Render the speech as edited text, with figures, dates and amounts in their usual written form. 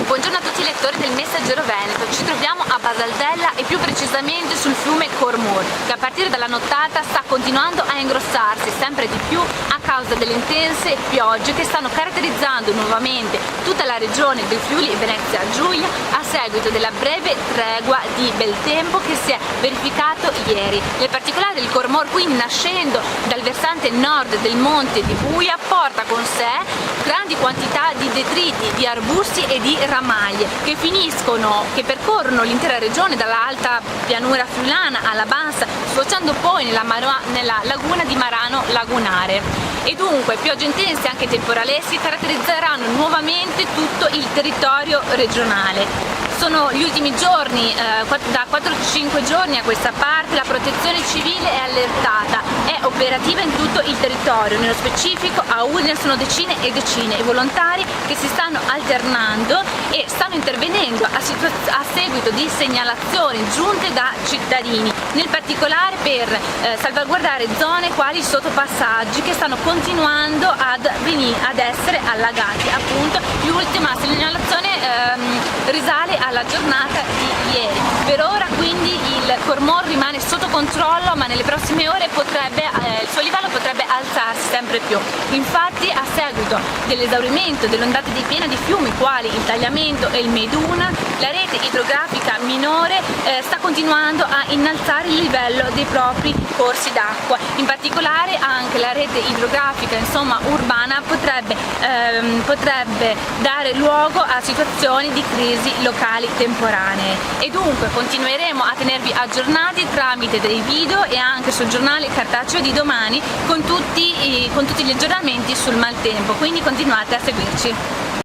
Buongiorno a tutti i lettori del Messaggero Veneto. Ci troviamo a Basaldella e più precisamente sul fiume Cormor, che a partire dalla nottata sta continuando a ingrossarsi sempre di più a causa delle intense piogge che stanno caratterizzando nuovamente tutta la regione del Friuli Venezia Giulia a seguito della breve tregua di bel tempo che si è verificato ieri. Nel particolare il Cormor, quindi nascendo dal versante nord del monte di Buia, porta con sé grandi quantità di detriti, di arbusti e di ramaglie che percorrono l'intera regione dalla alta pianura friulana alla bassa, sfociando poi nella laguna di Marano Lagunare. E dunque piogge intense e anche temporalesche caratterizzeranno nuovamente tutto il territorio regionale. Sono gli ultimi giorni, da 4-5 giorni a questa parte la protezione civile è allertata, è operativa in tutto il territorio, nello specifico a Udine sono decine e decine i volontari che si stanno alternando e stanno intervenendo a seguito di segnalazioni giunte da cittadini, nel particolare per salvaguardare zone quali sottopassaggi che stanno continuando ad essere allagati. Appunto l'ultima segnalazione risale alla giornata di ieri. Per ora quindi il Cormor rimane sotto controllo, ma nelle prossime ore il suo livello potrebbe alzarsi sempre più. Infatti a seguito dell'esaurimento dell'ondata di piena di fiumi quali il Tagliamento e il Meduna, la rete idrografica minore sta continuando a innalzare il livello dei propri corsi d'acqua. In particolare anche la rete idrografica urbana potrebbe dare luogo a situazioni di crisi locali temporanee. E dunque continueremo a tenervi aggiornati tramite dei video e anche sul giornale cartaceo di domani con tutti gli aggiornamenti sul maltempo, quindi continuate a seguirci.